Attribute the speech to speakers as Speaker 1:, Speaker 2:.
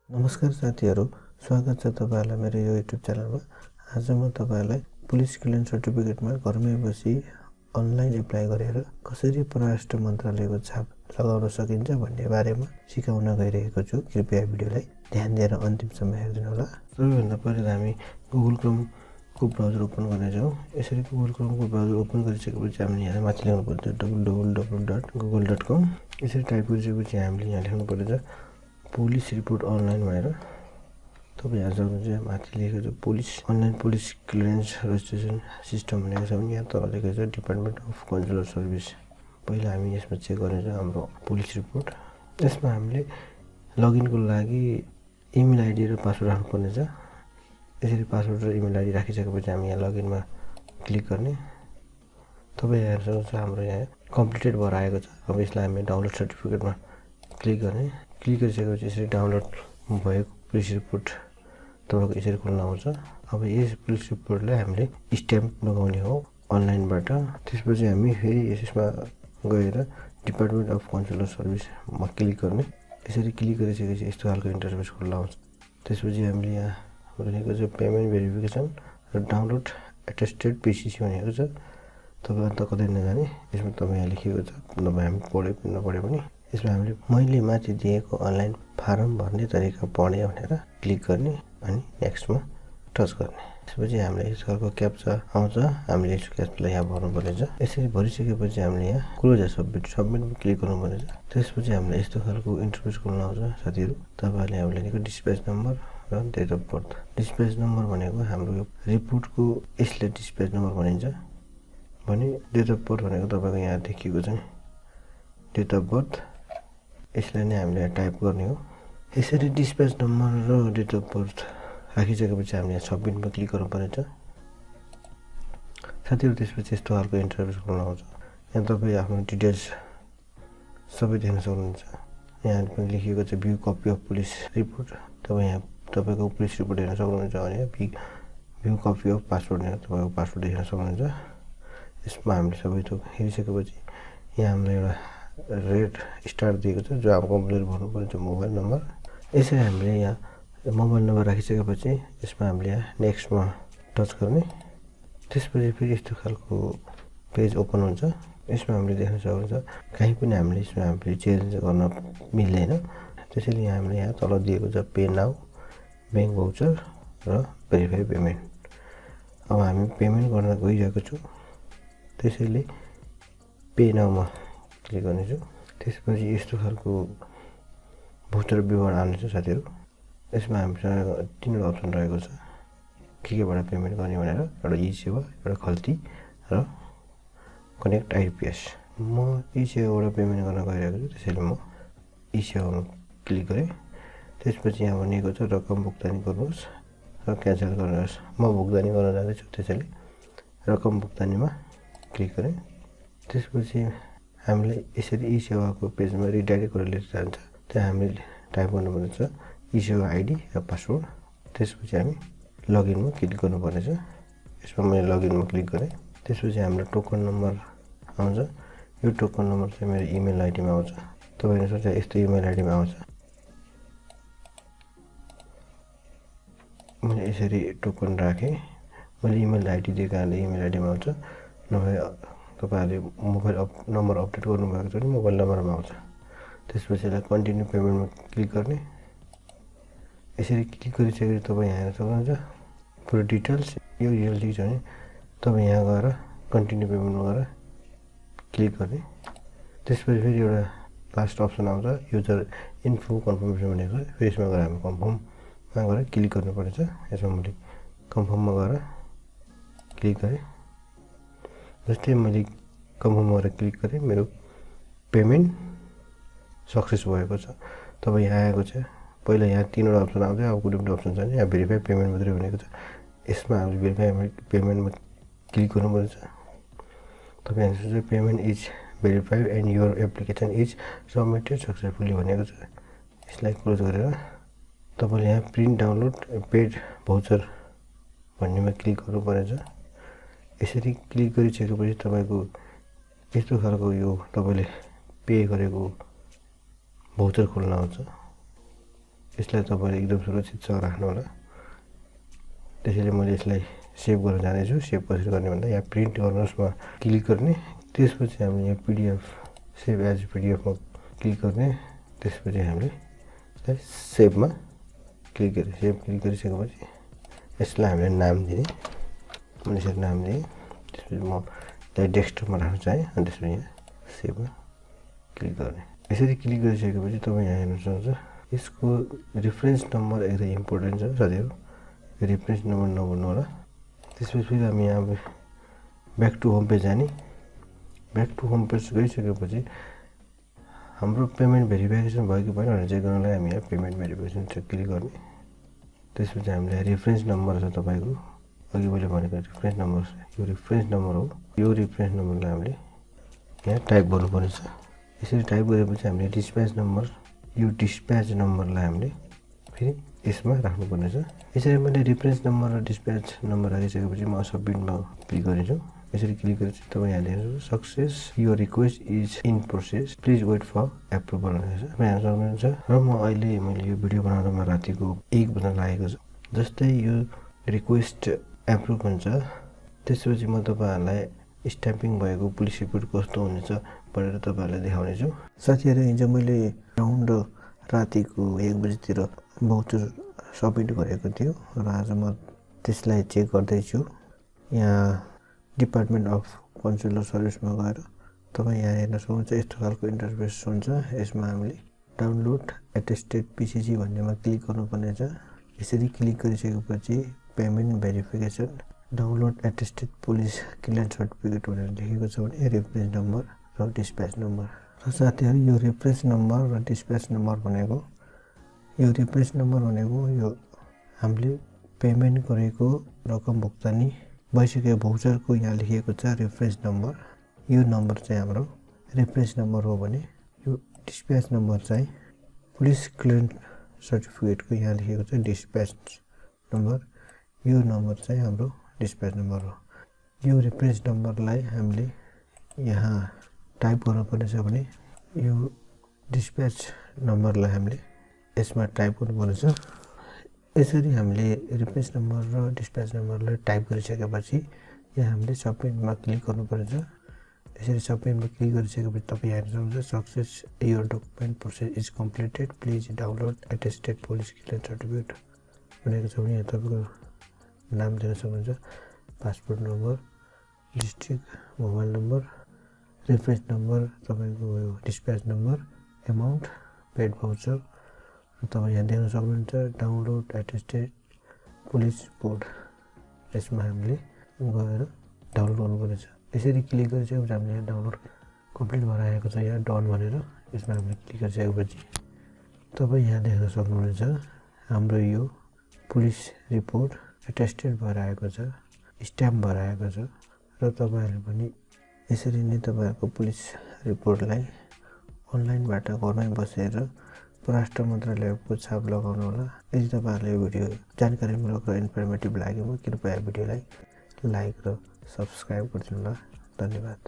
Speaker 1: नमस्कार साथीहरू, स्वागत छ तपाईहरुलाई मेरो यो युट्युब च्यानलमा। आज म तपाईहरुलाई पुलिस क्लियरेन्स सर्टिफिकेटमा घरमै बसी अनलाइन एप्लाई गरेर कसरी परराष्ट्र मन्त्रालयको छाप लगाउन सकिन्छ भन्ने बारेमा सिकाउन गइरहेको छु। कृपया भिडियोलाई ध्यान दिएर अन्तिमसम्म हेर्दिनु होला। सबैभन्दा पहिले हामी गुगल क्रोमको ब्राउजर ओपन गर्नेछौँ। यसरी गुगल क्रोमको ब्राउजर ओपन गरिसकेपछि हामीले यहाँ माथि लेख्नुपर्छ www.google.com। यसरी टाइप गरिसकेपछि हामीले यहाँ लेख्नुपर्छ पुलिस रिपोर्ट अनलाइन भनेर। तपाईँ यहाँ सक्नुहुन्छ, माथि लेखेको छ police online police clearance registration system भनेको छ भने यहाँ तल लेखेको छ डिपार्टमेन्ट अफ कन्सुलर सर्भिस। पहिला हामी यसमा चेक गर्नेछौँ हाम्रो पुलिस रिपोर्ट। यसमा हामीले लगइनको लागि इमेल आइडी र पासवर्ड राख्नुपर्ने छ। यसरी पासवर्ड र इमेल आइडी राखिसकेपछि हामी यहाँ लगइनमा क्लिक गर्ने। तपाईँ यहाँ सक्नुहुन्छ हाम्रो यहाँ कम्प्लिटेड भएर आएको छ। अब यसलाई हामी डाउनलोड सर्टिफिकेटमा क्लिक गर्ने। क्लिक गरिसकेपछि यसरी डाउनलोड भएको पुलिस रिपोर्ट तपाईँको यसरी खोल्न आउँछ। अब यस पुलिस रिपोर्टलाई हामीले स्ट्याम्प लगाउने हो अनलाइनबाट। त्यसपछि हामी फेरि यसमा गएर डिपार्टमेन्ट अफ कन्सुलर सर्भिसमा क्लिक गर्ने। यसरी क्लिक गरिसकेपछि यस्तो खालको इन्टरफेस खोल्न आउँछ। त्यसपछि हामीले यहाँ भनेको छ पेमेन्ट भेरिफिकेसन र डाउनलोड एटेस्टेड पिसिसी भनेको छ। तपाईँ अन्त कतै नजाने, यसमा तपाईँ यहाँ लेखेको छ, तपाईँ हामी पढे पनि नपढे पनि यसमा हामीले मैले माथि दिएको अनलाइन फारम भर्ने तरिका पढेँ भनेर क्लिक गर्ने अनि नेक्स्टमा टच गर्ने। त्यसपछि हामीले यस्तो खालको क्याप्चा आउँछ। हामीले यस्तो क्याप्चालाई यहाँ भर्नुपर्नेछ। यसरी भरिसकेपछि हामीले यहाँ क्लोज सबमिटमा क्लिक गर्नुपर्नेछ। त्यसपछि हामीले यस्तो खालको इन्टरफेस खोल्न आउँछ। साथीहरू, तपाईँहरूले हामीले लेखेको डिस्प्याच नम्बर र date of birth. Dispatch number भनेको हाम्रो यो रिपोर्टको यसले डिस्प्याच नम्बर भनिन्छ भने डेट अफ बर्थ भनेको तपाईँको यहाँ देखिएको छ नि डेट अफ बर्थ। यसलाई नै हामीले टाइप गर्ने हो। यसरी डिस्प्याच नम्बर र डेट अफ बर्थ राखिसकेपछि हामीले यहाँ सबमिटमा क्लिक गर्नुपर्नेछ। साथीहरू, त्यसपछि यस्तो खालको इन्टरफेस खोल्न आउँछ। यहाँ तपाईँ आफ्नो डिटेल्स सबै देख्न सक्नुहुन्छ। यहाँ पनि लेखिएको छ view copy of police report. तपाईँ यहाँ तपाईँको पुलिस रिपोर्ट हेर्न सक्नुहुन्छ भने भ्यू कपी अफ पासवर्ड भनेर तपाईँको पासवर्ड देख्न सक्नुहुन्छ। यसमा हामीले सबै थोक हेरिसकेपछि यहाँ हामीलाई एउटा रेड स्टार दिएको छ जो अब कम्प्युटर भर्नुपर्छ मोबाइल नम्बर। यसरी हामीले यहाँ मोबाइल नम्बर राखिसकेपछि यसमा हामीले यहाँ नेक्स्टमा टच गर्ने। त्यसपछि फेरि यस्तो खालको पेज ओपन हुन्छ। यसमा हामीले देख्न सक्नुहुन्छ कहीँ पनि हामीले यसमा हामीले चेन्ज गर्न मिल्दैन। त्यसैले यहाँ हामीले यहाँ तल दिएको छ पे नाउ, ब्याङ्क भाउचर र भेरिफाई पेमेन्ट। अब हामी पेमेन्ट गर्न गइरहेको छु, त्यसैले पे नाउमा क्लिक गर्नेछु। त्यसपछि यस्तो खालको भाउचर विवरण आउनेछ। साथीहरू, यसमा हामीसँग तीनवटा अप्सन रहेको छ केबाट पेमेन्ट गर्ने भनेर, एउटा ई सेवा, एउटा खल्ती र कनेक्ट आइपिएस। म ई सेवाबाट पेमेन्ट गर्न गइरहेको छु, त्यसैले म ई सेवामा क्लिक गरेँ। त्यसपछि यहाँ भनेको छ रकम भुक्तानी गर्नुहोस् र क्यान्सल गर्नुहोस्। म भुक्तानी गर्न जाँदैछु, त्यसैले रकम भुक्तानीमा क्लिक गरेँ। त्यसपछि हामीले यसरी ई सेवाको पेजमा रिडाइरेक्ट गरेर लिएर जान्छ। त्यहाँ हामीले टाइप गर्नुपर्नेछ ई सेवा आइडी र पासवर्ड। त्यसपछि हामी लगइनमा क्लिक गर्नुपर्नेछ। यसमा मैले लगइनमा क्लिक गरेँ। त्यसपछि हाम्रो टोकन नम्बर आउँछ। यो टोकन नम्बर चाहिँ मेरो इमेल आइडीमा आउँछ। तपाईँले सोच्दा यस्तो इमेल आइडीमा आउँछ। मैले यसरी टोकन राखेँ। मैले इमेल आइडी दिएको कारणले इमेल आइडीमा आउँछ। नभए तपाईँहरूले मोबाइल नम्बर अपडेट गर्नुभएको छ भने मोबाइल नम्बरमा आउँछ। त्यसपछि यसलाई कन्टिन्यू पेमेन्टमा क्लिक गर्ने। यसरी क्लिक गरिसकेपछि तपाईँ यहाँ हेर्न सक्नुहुन्छ पुरो डिटेल्स। यो डिटेल्स दिएको छ भने तपाईँ यहाँ गएर कन्टिन्यू पेमेन्टमा गएर क्लिक गर्ने। त्यसपछि फेरि एउटा लास्ट अप्सन आउँछ युजर इन्फो कन्फर्मेसन भनेको। फेरि यसमा गएर हामी कन्फर्ममा गएर क्लिक गर्नुपर्नेछ। यसमा मैले कन्फर्ममा गएर क्लिक गरेँ। जस्तै मैले कन्फर्ममा गएर क्लिक गरेँ, मेरो पेमेन्ट सक्सेस भएको छ। तपाईँ यहाँ आएको छ, पहिला यहाँ तीनवटा अप्सन आउँछ, अब कुनै पनि अप्सन छैन। यहाँ भेरिफाई पेमेन्ट मात्रै भनेको छ। यसमा हामीले भेरिफाई पेमेन्टमा क्लिक गर्नुपर्छ। तपाईँ यहाँ सोच्छ payment is verified and your application is submitted successfully भनेको छ। यसलाई क्लोज गरेर तपाईँले यहाँ प्रिन्ट डाउनलोड पेड भाउचर भन्नेमा क्लिक गर्नुपर्नेछ। यसरी क्लिक गरिसकेपछि तपाईँको यस्तो खालको यो तपाईँले पे गरेको भाउचर खोल्न आउँछ। यसलाई तपाईँले एकदम सुरक्षितसँग राख्नु होला। त्यसैले मैले यसलाई सेभ गर्न जानेछु। सेभ कसरी गर्ने भन्दा यहाँ प्रिन्ट गर्नुहोस्मा क्लिक गर्ने, त्यसपछि हामीले यहाँ पिडिएफ सेभ एज पिडिएफमा क्लिक गर्ने, त्यसपछि हामीले यसलाई सेभमा क्लिक गरे। सेभ क्लिक गरिसकेपछि यसलाई हामीले नाम दिने, मैले यसरी नाम दिएँ। त्यसपछि म यसलाई डेस्कटपमा राख्न चाहेँ अनि त्यसपछि यहाँ सेभमा क्लिक गर्ने। यसरी क्लिक गरिसकेपछि तपाईँ यहाँ हेर्न सक्नुहुन्छ यसको रेफरेन्स नम्बर एकदम इम्पोर्टेन्ट छ साथीहरू। यो रेफरेन्स नम्बर नभन्नु होला। त्यसपछि फेरि हामी यहाँ ब्याक टु होम पेज जाने। ब्याक टु होम पेज गइसकेपछि हाम्रो पेमेन्ट भेरिफिकेसन भयो कि भएन भनेर चेक गर्नलाई हामी यहाँ पेमेन्ट भेरिफिकेसन चेक क्लिक गर्ने। त्यसपछि हामीलाई रेफरेन्स नम्बर छ तपाईँको, अघि मैले भनेको रेफरेन्स नम्बर छ, यो रेफरेन्स नम्बर हो। यो रेफरेन्स नम्बरलाई हामीले यहाँ टाइप गर्नुपर्नेछ। यसरी टाइप गरेपछि हामीले डिस्प्याच नम्बर, यो डिस्प्याच नम्बरलाई हामीले फेरि यसमा राख्नुपर्नेछ। यसरी मैले रेफरेन्स नम्बर र डिस्प्याच नम्बर राखिसकेपछि म सबमिटमा क्लिक गरिन्छु। यसरी क्लिक गरेपछि तपाईँ यहाँ देख्नुहुन्छ सक्सेस यो request is in process please wait for approval भनेको छ। यहाँ सक्नुहुन्छ र मैले यो भिडियो बनाउँदामा रातिको 1 बज्न लागेको छ। जस्तै यो रिक्वेस्ट एप्रुभ हुन्छ त्यसपछि म तपाईँहरूलाई स्ट्याम्पिङ भएको पुलिस रिपोर्ट कस्तो हुनेछ भनेर तपाईँहरूलाई देखाउनेछु। साथीहरू हिजो मैले अराउन्ड रातिको 1 बजीतिर भाउचर सबमिट गरेको थियो र आज म त्यसलाई चेक गर्दैछु। यहाँ डिपार्टमेन्ट अफ कन्सुलर सर्भिसमा गएर तपाईँ यहाँ हेर्न सक्नुहुन्छ यस्तो खालको इन्टरफेस हुन्छ। यसमा हामीले डाउनलोड एटेस्टेड पिसिसी भन्नेमा क्लिक गर्नुपर्ने छ। यसरी क्लिक गरिसकेपछि payment verification download attested police clearance certificate भनेर लेखेको छ भने रेफरेन्स नम्बर र डिस्प्याच नम्बर। र साथीहरू यो रेफरेन्स नम्बर र डिस्प्याच नम्बर भनेको यो रेफरेन्स नम्बर भनेको यो हामीले पेमेन्ट गरेको रकम भुक्तानी भइसकेको भाउचरको यहाँ लेखिएको छ रेफरेन्स नम्बर। यो नम्बर चाहिँ हाम्रो रेफरेन्स नम्बर हो भने यो डिस्प्याच नम्बर चाहिँ पुलिस क्लियरेन्स सर्टिफिकेटको यहाँ लेखिएको छ डिस्प्याच नम्बर। यो नम्बर चाहिँ हाम्रो डिस्प्याच नम्बर हो। यो रेफरेन्स नम्बरलाई हामीले यहाँ टाइप गर्नुपर्ने छ भने यो डिस्प्याच नम्बरलाई हामीले यसमा टाइप गर्नुपर्नेछ। यसरी हामीले रेफरेन्स नम्बर र डिस्प्याच नम्बरलाई टाइप गरिसकेपछि यहाँ हामीले सबमिटमा क्लिक गर्नुपर्नेछ। यसरी सबमिटमा क्लिक गरिसकेपछि तपाईँ हेर्न सक्नुहुन्छ success your document process is completed please download attested police clearance certificate भनेको छ भने यहाँ तपाईँको नाम दिन सक्नुहुन्छ, passport number, district, mobile number, reference number, तपाईँको यो dispatch number, amount, paid voucher. तपाईँ यहाँ देख्न सक्नुहुन्छ डाउनलोड एटेस्टेड पुलिस रिपोर्ट। यसमा हामीले गएर डाउनलोड गर्नुपर्नेछ। यसरी क्लिक गरिसकेपछि हामीले यहाँ डाउनलोड कम्प्लिट भएर आएको छ यहाँ डन भनेर। यसमा हामीले क्लिक गरिसकेपछि तपाईँ यहाँ देख्न सक्नुहुन्छ हाम्रो यो पुलिस रिपोर्ट एटेस्टेड भएर आएको छ, स्ट्याम्प भएर आएको छ। र तपाईँहरूले पनि यसरी नै तपाईँहरूको पुलिस रिपोर्टलाई अनलाइनबाट घरमै बसेर परराष्ट्र मन्त्रालयको छाप लगाउनु होला। यदि तपाईँहरूलाई यो भिडियो जानकारीमूलक र इन्फर्मेटिभ लाग्यो भने कृपया भिडियोलाई लाइक र सब्सक्राइब गरिदिनु होला। धन्यवाद।